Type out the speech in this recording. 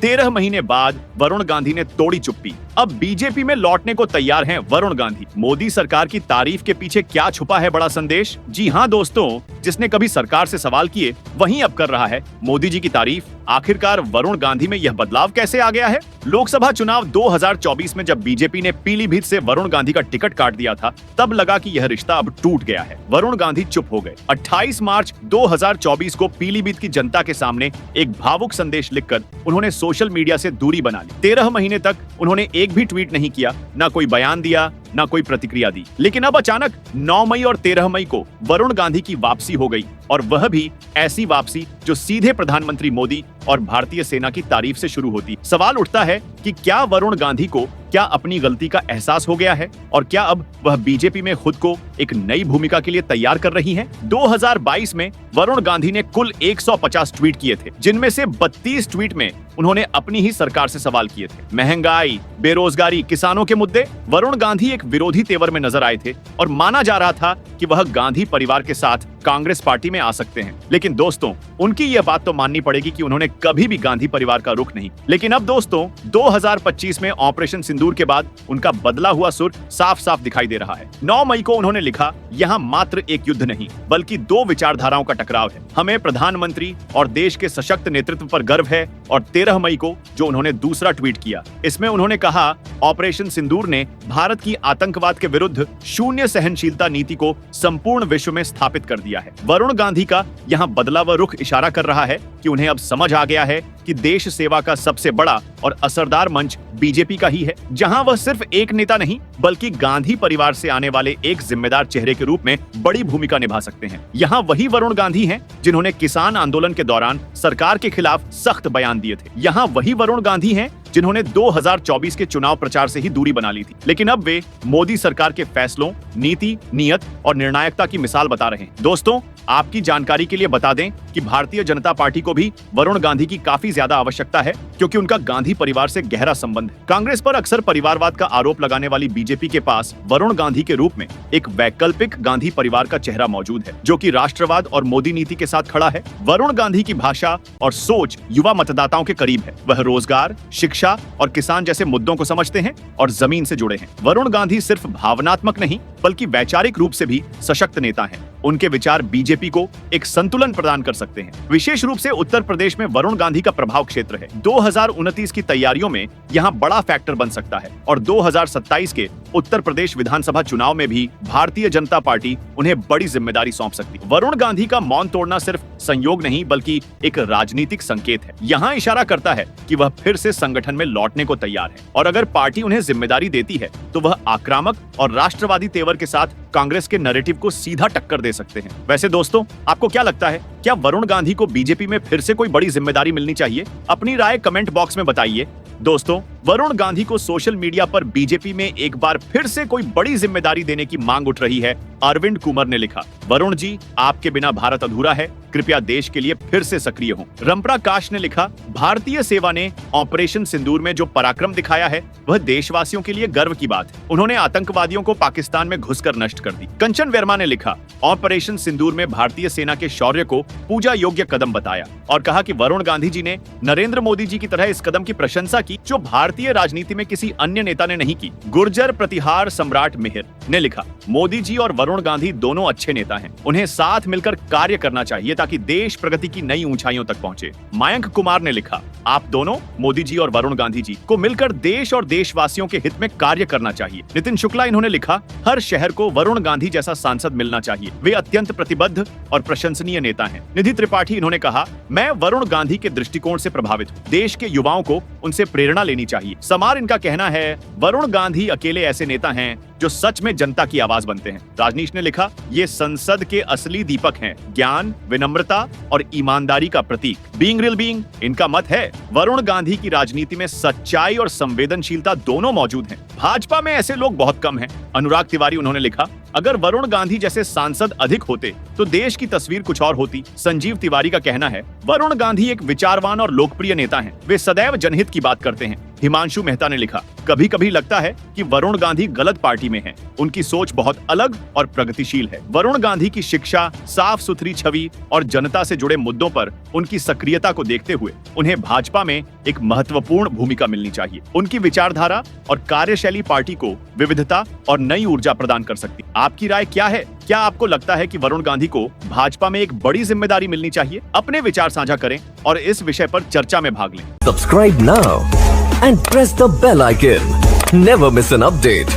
13 महीने बाद वरुण गांधी ने तोड़ी चुप्पी। अब बीजेपी में लौटने को तैयार हैं वरुण गांधी। मोदी सरकार की तारीफ के पीछे क्या छुपा है बड़ा संदेश? जी हां दोस्तों, जिसने कभी सरकार से सवाल किए वहीं अब कर रहा है मोदी जी की तारीफ। आखिरकार वरुण गांधी में यह बदलाव कैसे आ गया है? लोकसभा चुनाव 2024 में जब बीजेपी ने पीलीभीत से वरुण गांधी का टिकट काट दिया था, तब लगा कि यह रिश्ता अब टूट गया है। वरुण गांधी चुप हो गए। 28 मार्च 2024 को पीलीभीत की जनता के सामने एक भावुक संदेश लिखकर उन्होंने सोशल मीडिया से दूरी बना ली। 13 महीने तक उन्होंने एक भी ट्वीट नहीं किया, ना कोई बयान दिया, ना कोई प्रतिक्रिया दी। लेकिन अब अचानक 9 मई और 13 मई को वरुण गांधी की वापसी हो गई, और वह भी ऐसी वापसी जो सीधे प्रधानमंत्री मोदी और भारतीय सेना की तारीफ से शुरू होती। सवाल उठता है कि क्या वरुण गांधी को क्या अपनी गलती का एहसास हो गया है, और क्या अब वह बीजेपी में खुद को एक नई भूमिका के लिए तैयार कर रही हैं? 2022 में वरुण गांधी ने कुल 150 ट्वीट किए थे, जिनमें से 32 ट्वीट में उन्होंने अपनी ही सरकार से सवाल किए थे। महंगाई, बेरोजगारी, किसानों के मुद्दे। वरुण गांधी एक विरोधी तेवर में नजर आए थे और माना जा रहा था कि वह गांधी परिवार के साथ कांग्रेस पार्टी में आ सकते हैं। लेकिन दोस्तों, उनकी यह बात तो माननी पड़ेगी कि उन्होंने कभी भी गांधी परिवार का रुख नहीं। लेकिन अब दोस्तों, 2025 में ऑपरेशन सिंदूर के बाद उनका बदला हुआ सुर साफ साफ दिखाई दे रहा है। 9 मई को उन्होंने लिखा, यहाँ मात्र एक युद्ध नहीं बल्कि 2 विचारधाराओं का टकराव है। हमें प्रधानमंत्री और देश के सशक्त नेतृत्व पर गर्व है। और 13 मई को जो उन्होंने दूसरा ट्वीट किया, इसमें उन्होंने कहा, ऑपरेशन सिंदूर ने भारत की आतंकवाद के विरुद्ध शून्य सहनशीलता नीति को संपूर्ण विश्व में स्थापित कर दिया है। वरुण गांधी का यहाँ बदला हुआ रुख इशारा कर रहा है कि उन्हें अब समझ आ गया है कि देश सेवा का सबसे बड़ा और असरदार मंच बीजेपी का ही है, जहां वह सिर्फ एक नेता नहीं बल्कि गांधी परिवार से आने वाले एक जिम्मेदार चेहरे के रूप में बड़ी भूमिका निभा सकते हैं। यहाँ वही वरुण गांधी हैं जिन्होंने किसान आंदोलन के दौरान सरकार के खिलाफ सख्त बयान दिए थे। यहाँ वही वरुण गांधी हैं जिन्होंने 2024 के चुनाव प्रचार से ही दूरी बना ली थी। लेकिन अब वे मोदी सरकार के फैसलों, नीति, नियत और निर्णायकता की मिसाल बता रहे हैं। दोस्तों, आपकी जानकारी के लिए बता दें कि भारतीय जनता पार्टी को भी वरुण गांधी की काफी ज्यादा आवश्यकता है, क्योंकि उनका गांधी परिवार से गहरा संबंध है। कांग्रेस पर अक्सर परिवारवाद का आरोप लगाने वाली बीजेपी के पास वरुण गांधी के रूप में एक वैकल्पिक गांधी परिवार का चेहरा मौजूद है, जो कि राष्ट्रवाद और मोदी नीति के साथ खड़ा है। वरुण गांधी की भाषा और सोच युवा मतदाताओं के करीब है। वह रोजगार, शिक्षा और किसान जैसे मुद्दों को समझते हैं और जमीन से जुड़े हैं। वरुण गांधी सिर्फ भावनात्मक नहीं बल्कि वैचारिक रूप से भी सशक्त नेता हैं। उनके विचार बीजेपी को एक संतुलन प्रदान कर सकते हैं। विशेष रूप से उत्तर प्रदेश में वरुण गांधी का प्रभाव क्षेत्र है। 2029 की तैयारियों में यहाँ बड़ा फैक्टर बन सकता है, और 2027 के उत्तर प्रदेश विधानसभा चुनाव में भी भारतीय जनता पार्टी उन्हें बड़ी जिम्मेदारी सौंप सकती है। वरुण गांधी का मौन तोड़ना सिर्फ संयोग नहीं बल्कि एक राजनीतिक संकेत है। यहाँ इशारा करता है कि वह फिर से संगठन में लौटने को तैयार है, और अगर पार्टी उन्हें जिम्मेदारी देती है तो वह आक्रामक और राष्ट्रवादी तेवर के साथ कांग्रेस के नैरेटिव को सीधा टक्कर दे सकते हैं। वैसे दोस्तों, आपको क्या लगता है, क्या वरुण गांधी को बीजेपी में फिर से कोई बड़ी जिम्मेदारी मिलनी चाहिए? अपनी राय कमेंट बॉक्स में बताइए। दोस्तों, वरुण गांधी को सोशल मीडिया पर बीजेपी में एक बार फिर से कोई बड़ी जिम्मेदारी देने की मांग उठ रही है। अरविंद कुमार ने लिखा, वरुण जी, आपके बिना भारत अधूरा है, कृपया देश के लिए फिर से सक्रिय हों। रमप्रकाश ने लिखा, भारतीय सेवा ने ऑपरेशन सिंदूर में जो पराक्रम दिखाया है वह देशवासियों के लिए गर्व की बात है। उन्होंने आतंकवादियों को पाकिस्तान में घुसकर नष्ट कर दी। कंचन वर्मा ने लिखा, ऑपरेशन सिंदूर में भारतीय सेना के शौर्य को पूजा योग्य कदम बताया, और कहा कि वरुण गांधी जी ने नरेंद्र मोदी जी की तरह इस कदम की प्रशंसा की जो भारतीय राजनीति में किसी अन्य नेता ने नहीं की। गुर्जर प्रतिहार सम्राट मिहिर ने लिखा, मोदी जी और वरुण गांधी दोनों अच्छे नेता हैं, उन्हें साथ मिलकर कार्य करना चाहिए ताकि देश प्रगति की नई ऊंचाइयों तक पहुंचे। मयंक कुमार ने लिखा, आप दोनों मोदी जी और वरुण गांधी जी को मिलकर देश और देशवासियों के हित में कार्य करना चाहिए। नितिन शुक्ला इन्होंने लिखा, हर शहर को वरुण गांधी जैसा सांसद मिलना चाहिए, वे अत्यंत प्रतिबद्ध और प्रशंसनीय नेता हैं। निधि त्रिपाठी इन्होंने कहा, मैं वरुण गांधी के दृष्टिकोण से प्रभावित हूँ, देश के युवाओं को उनसे प्रेरणा लेनी चाहिए। समार इनका कहना है, वरुण गांधी अकेले ऐसे नेता हैं जो सच में जनता की आवाज बनते हैं। राजनीश ने लिखा, ये संसद के असली दीपक हैं, ज्ञान, विनम्रता और ईमानदारी का प्रतीक। बीइंग रियल बीइंग इनका मत है, वरुण गांधी की राजनीति में सच्चाई और संवेदनशीलता दोनों मौजूद हैं। भाजपा में ऐसे लोग बहुत कम हैं। अनुराग तिवारी उन्होंने लिखा, अगर वरुण गांधी जैसे सांसद अधिक होते तो देश की तस्वीर कुछ और होती। संजीव तिवारी का कहना है, वरुण गांधी एक विचारवान और लोकप्रिय नेता हैं, वे सदैव जनहित की बात करते हैं, हिमांशु मेहता ने लिखा, कभी कभी लगता है कि वरुण गांधी गलत पार्टी में हैं। उनकी सोच बहुत अलग और प्रगतिशील है। वरुण गांधी की शिक्षा, साफ सुथरी छवि और जनता से जुड़े मुद्दों पर उनकी सक्रियता को देखते हुए उन्हें भाजपा में एक महत्वपूर्ण भूमिका मिलनी चाहिए। उनकी विचारधारा और कार्यशैली पार्टी को विविधता और नई ऊर्जा प्रदान कर सकती। आपकी राय क्या है? क्या आपको लगता है कि वरुण गांधी को भाजपा में एक बड़ी जिम्मेदारी मिलनी चाहिए? अपने विचार साझा करें और इस विषय पर चर्चा में भाग लें। Subscribe now and press the bell icon. Never miss an update.